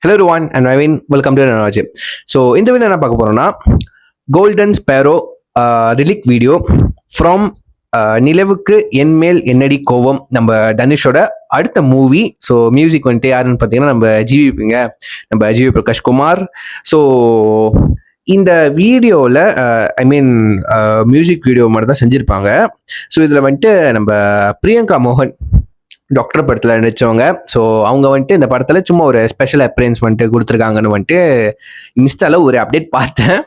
Hello everyone and Naveen, welcome to another. So இந்த video என்ன பார்க்க போறோம்னா கோல்டன் ஸ்பேரோ ரிலிக் வீடியோ ஃப்ரம் நிலவுக்கு என்மேல் என்னடி கோவம் நம்ம தனுஷோட அடுத்த மூவி. ஸோ மியூசிக் வந்துட்டு யாருன்னு பார்த்தீங்கன்னா நம்ம ஜிவி பிரகாஷ் குமார். ஸோ இந்த வீடியோவில் மியூசிக் வீடியோ மட்டும் தான் செஞ்சுருப்பாங்க. ஸோ இதில் வந்துட்டு நம்ம பிரியங்கா மோகன் டாக்டர் படத்தில் நடிச்சவங்க. ஸோ அவங்க வந்துட்டு இந்த படத்தில் சும்மா ஒரு ஸ்பெஷல் அப்பியரன்ஸ் வந்துட்டு கொடுத்துருக்காங்கன்னு வந்துட்டு இன்ஸ்டாவில் ஒரு அப்டேட் பார்த்தேன்.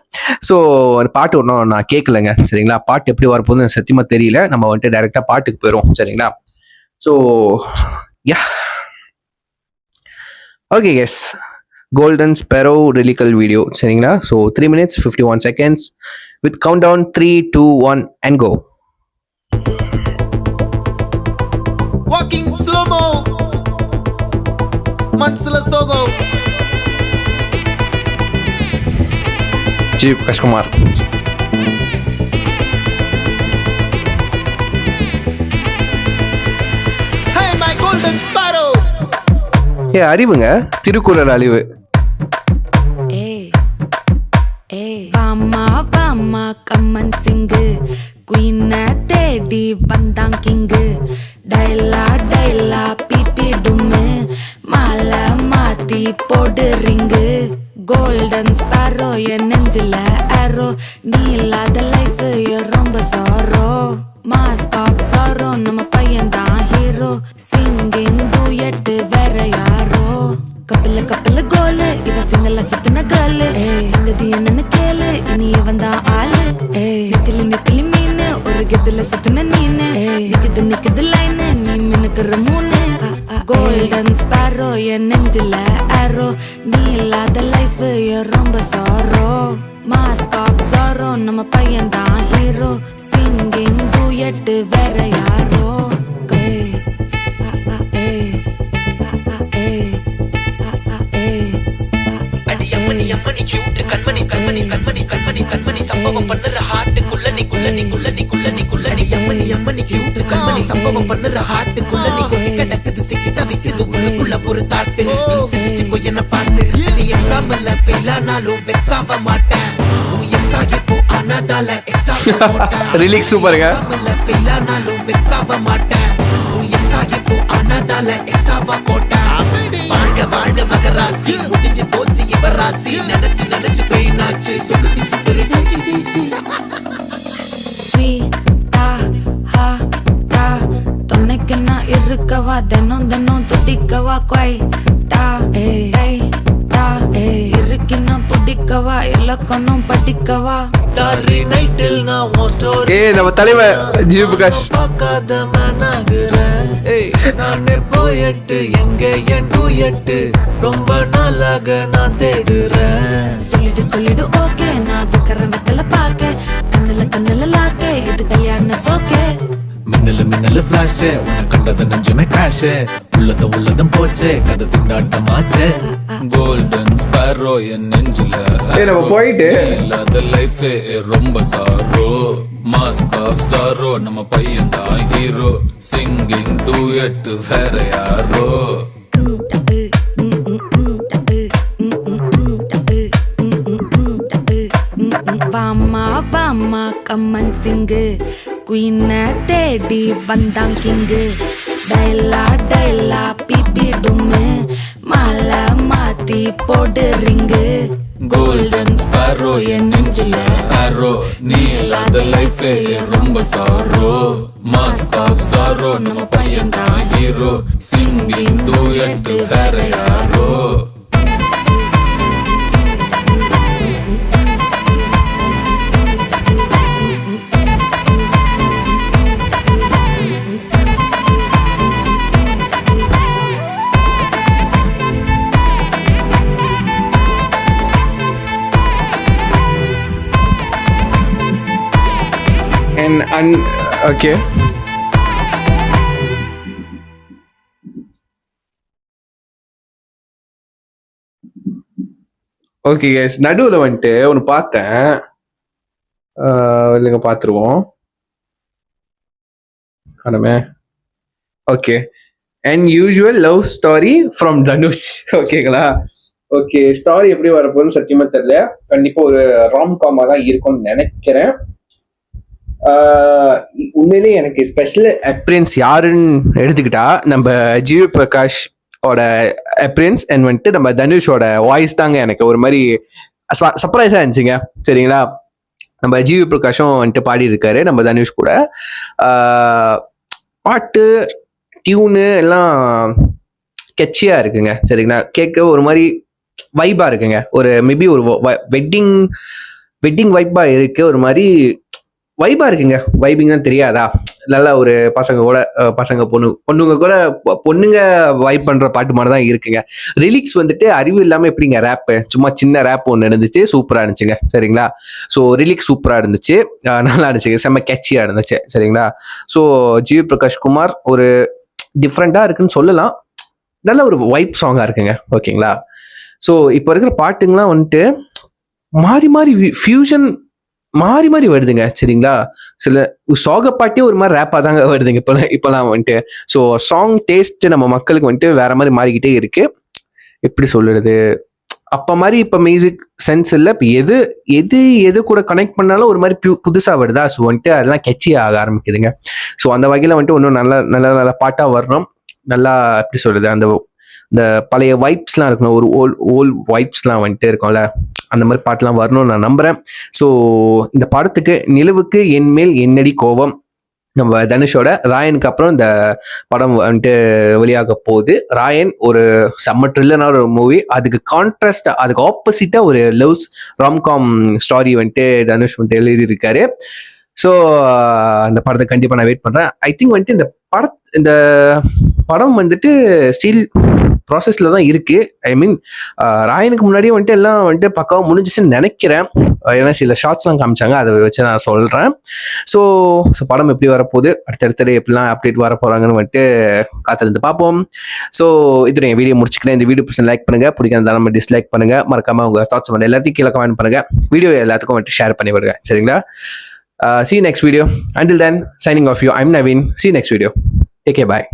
ஸோ அந்த பாட்டு ஒன்றும் நான் கேட்கலங்க, சரிங்களா? பாட்டு எப்படி வரப்போகுதுன்னு சத்தியமாக தெரியல. நம்ம வந்துட்டு டைரெக்டாக பாட்டுக்கு போயிடுவோம், சரிங்களா? So yeah okay, yes, golden sparrow lyrical video, சரிங்களா? So 3 minutes 51 seconds with countdown 3, 2, 1 and go. Walking slow-mo Mansala Sogo G Prakash Kumar. Hey my golden sparrow அறிவுங்க, திருக்குறள் அழிவு. பாமா கம்மன் சிங்கு குயின தேடி வந்தான் கிங்கு. டைலா பிபி டும்மு மாலை மாத்தி போடு ரிங்கு. கோல்டன் ஸ்பாரோ என் நெஞ்சில ஆரோ, நீ இல்லாத லைஃப் ரொம்ப சாரோ. மாஸ்க் ஆஃப் சாரோ, நம்ம பையன் தான் ஹீரோ. சிங்கிங் டூயட் வேற யாரோ. கப்பில கோலு, இவ சிங்கல சுத்தின கேர்ளு. சங்கதி என்னன்னு கேளு, இனி இவன் தான் ஆளு. நெத்திலி மீனு, ஒரு கெத்துல சுத்தின நீனு. நிக்குது லைனு, நீ மினுக்குற மூணு. கோல்டன் ஸ்பாரோ என் நெஞ்சில ஆரோ, நீ இல்லாத லைஃப் ரொம்ப சாரோ. மாஸ்க் ஆஃப் சாரோ, நம்ம பையன் தான் ஹீரோ. சிங்கிங் டூயட் வேற யாரோ. அம்மணி கியூட் கண்மணி கண்மணி கண்மணி கண்மணி கண்மணி சம்பவம் பண்ணுற ஹார்ட்டுக்குள்ள நீ குள்ள நீ குள்ள நீ குள்ள நீ குள்ள நீ அம்மணி கியூட் கண்மணி சம்பவம் பண்ணுற ஹார்ட்டுக்குள்ள நீ கொட்டி கிடக்குது சிக்கி தவிக்குது உள்ளுக்குள்ள ஒரு தாட்டு. நீ சிரிச்சுக்கோ என்ன பார்த்து, நீ எக்ஸாம்ல ஃபெயில் ஆனாலும் வெக்ஸ் ஆக மாட்டேன். உன் எக்ஸாம் இப்போ ஆனதால எக்ஸ்ட்ரா போட்டேன். ரிலீக் சூப்பருங்க. ஃபெயில் ஆனாலும் வெக்ஸ் ஆக மாட்டேன். உன் எக்ஸாம் இப்போ ஆனதால எக்ஸ்ட்ராவா போட்டேன். வாழ்க மகராசி முடிஞ்சு போச்சு இவராசி. நினைச்சு பெயினாச்சு சொல்லுடி சுத்துரு டைட்டி வீசி. தொன்னைக்கு நான் இருக்கவா, தினம் துடிக்கவா. குவைட்டா இருக்கினா பிடிக்கவா, இலக்கணும் படிக்கவா. Starry night il na wo story நம்ம தலைவர் ஜிவி பிரகாஷ். பார்க்காத மனகுறேன். நானே போயிட்டு எங்க என் டூயட்டு ரொம்ப நாளாக நான் தேடுறேன். சொல்லிடு ஓகே, நான் வைக்கிறேன் வெத்தல பாக்க. கண்ணுல லாக்க, இது கல்யாண சோக்கே. மின்னலு ஃபிளாஷ், உன்னை கண்டது நெஞ்சுமே கிராஷ். உள்ளதும் போச்சே, கதை திண்டாட்டமாச்சே. கோல்டன் ஸ்பாரோ என் நெஞ்சில நம்ம போயிட்டு இல்லாத லைஃப் ரொம்ப சாரோ. மாஸ்க் ஆஃப் சாரோ, நம்ம பையன் தான் ஹீரோ. சிங்கிங் டூயட் வேற யாரோ. பாமா கம்மன் சிங்கு குயின தேடி வந்தான் கிங்கு. டைலா பிபி டும்மு மாலை மாத்தி போடு ரிங்கு. கோல்டன் ஸ்பாரோ என் நெஞ்சில ஆரோ, நீ இல்லாத லைஃப் ரொம்ப சாரோ. மாஸ்க் ஆஃப் சாரோ, நம்ம பையன் தான் ஹீரோ. சிங்கிங் டூயட் வேற யாரோ. ஓகே, ஓகே கேஸ், நடுவில் வந்துட்டு ஒன்று பார்த்தேன். இல்லைங்க, பார்த்துருவோம் காணுமே. Okay, and usual love story from Dhanush. ஓகேங்களா? ஓகே, ஸ்டாரி எப்படி வரப்போகுதுன்னு சத்தியமா தெரியல. கண்டிப்பா ஒரு ராம்காமா தான் இருக்கும்னு நினைக்கிறேன். உண்மையிலேயே எனக்கு ஸ்பெஷல் அப்பியரன்ஸ் யாருன்னு எடுத்துக்கிட்டா நம்ம ஜிவி பிரகாஷ் ஓட அப்பியரன்ஸ் அண்ட் வந்துட்டு நம்ம தனுஷோட வாய்ஸ் தாங்க எனக்கு ஒரு மாதிரி சர்ப்ரைஸா இருந்துச்சுங்க. சரிங்களா, நம்ம ஜிவி பிரகாஷும் வந்துட்டு பாடி இருக்காரு நம்ம தனுஷ் கூட. பாட்டு டியூனு எல்லாம் கெச்சியா இருக்குங்க. சரிங்களா, கேட்க ஒரு மாதிரி வைபா இருக்குங்க. ஒரு மேபி ஒரு வெட்டிங் வைப்பா இருக்கு. ஒரு மாதிரி வைபா இருக்குங்க. வைபிங் தான் தெரியாதா? நல்லா ஒரு பசங்க பொண்ணுங்க கூட பொண்ணுங்க வைப் பண்ற பாட்டு மாதிரி தான் இருக்குங்க. ரிலிக்ஸ் வந்துட்டு அறிவு இல்லாம எப்படிங்க ரேப்பு, சும்மா சின்ன ரேப் ஒன்று இருந்துச்சு, சூப்பரா இருந்துச்சுங்க. சரிங்களா, ஸோ ரிலிக்ஸ் சூப்பரா இருந்துச்சு, நல்லா இருந்துச்சுங்க, செம்ம கேட்சியா இருந்துச்சு. சரிங்களா, ஸோ ஜிவி பிரகாஷ் குமார் ஒரு டிஃப்ரெண்டா இருக்குன்னு சொல்லலாம். நல்ல ஒரு வைப் சாங்கா இருக்குங்க. ஓகேங்களா, ஸோ இப்போ இருக்கிற பாட்டுங்களாம் வந்துட்டு மாறி ஃபியூஷன் மாறி வருதுங்க. சரிங்களா, சில சோக பாட்டே ஒரு மாதிரி ரேப்பா தாங்க வருதுங்க இப்பெல்லாம் வந்துட்டு. ஸோ சாங் டேஸ்ட் நம்ம மக்களுக்கு வந்துட்டு வேற மாதிரி மாறிக்கிட்டே இருக்கு. எப்படி சொல்றது, அப்ப மாதிரி இப்ப மியூசிக் சென்ஸ் இல்லை. இப்போ எது கூட கனெக்ட் பண்ணாலும் ஒரு மாதிரி புதுசா வருதா? ஸோ வந்துட்டு அதெல்லாம் கெச்சி ஆக ஆரம்பிக்குதுங்க. ஸோ அந்த வகையில வந்துட்டு இன்னும் நல்ல பாட்டா வரணும். நல்லா எப்படி சொல்றது, இந்த பழைய வைப்ஸ்லாம் இருக்கணும், ஒரு ஓல்ட் வைப்ஸ்லாம் வந்துட்டு இருக்கும்ல, அந்த மாதிரி பாட்டுலாம் வரணும்னு நான் நம்புறேன். ஸோ இந்த படத்துக்கு நிலவுக்கு என்மேல் என்னடி கோபம், நம்ம தனுஷோட ராயனுக்கு அப்புறம் இந்த படம் வந்துட்டு வெளியாக போகுது. ராயன் ஒரு செம்ம த்ரில்லரான ஒரு மூவி. அதுக்கு கான்ட்ராஸ்டா, அதுக்கு ஆப்போசிட்டா ஒரு லவ்ஸ் ராம்காம் ஸ்டாரி வந்துட்டு தனுஷ் வந்துட்டு எழுதியிருக்காரு. ஸோ அந்த படத்தை கண்டிப்பாக நான் வெயிட் பண்ணுறேன். ஐ திங்க் வந்துட்டு இந்த படம் வந்துட்டு ஸ்டில் ப்ராசஸில் தான் இருக்குது. ஐ மீன் ராயனுக்கு முன்னாடியே வந்துட்டு எல்லாம் வந்துட்டு பக்காவாக முடிஞ்சிச்சுன்னு நினைக்கிறேன். ஏன்னா சில ஷார்ட்ஸ்லாம் காமிச்சாங்க, அதை வச்சு நான் சொல்கிறேன். ஸோ படம் எப்படி வரப்போகுது, அடுத்தடுத்து எப்படிலாம் அப்டேட் வர போகிறாங்கன்னு வந்துட்டு காத்திருந்து பார்ப்போம். ஸோ இது என் வீடியோ முடிச்சுக்கிறேன். இந்த வீடியோ பிடிச்சி லைக் பண்ணுங்கள், பிடிக்காத நம்ம டிஸ்லைக் பண்ணுங்கள், மறக்காமல் உங்கள் தாட்ஸ் வந்து எல்லாத்தையும் கீழே கமெண்ட் பண்ணுங்கள், வீடியோ எல்லாத்துக்கும் வந்துட்டு ஷேர் பண்ணி விடுங்க. சரிங்களா, see you next video. Until then, signing off you. I'm Naveen. See you next video. Take care. Bye.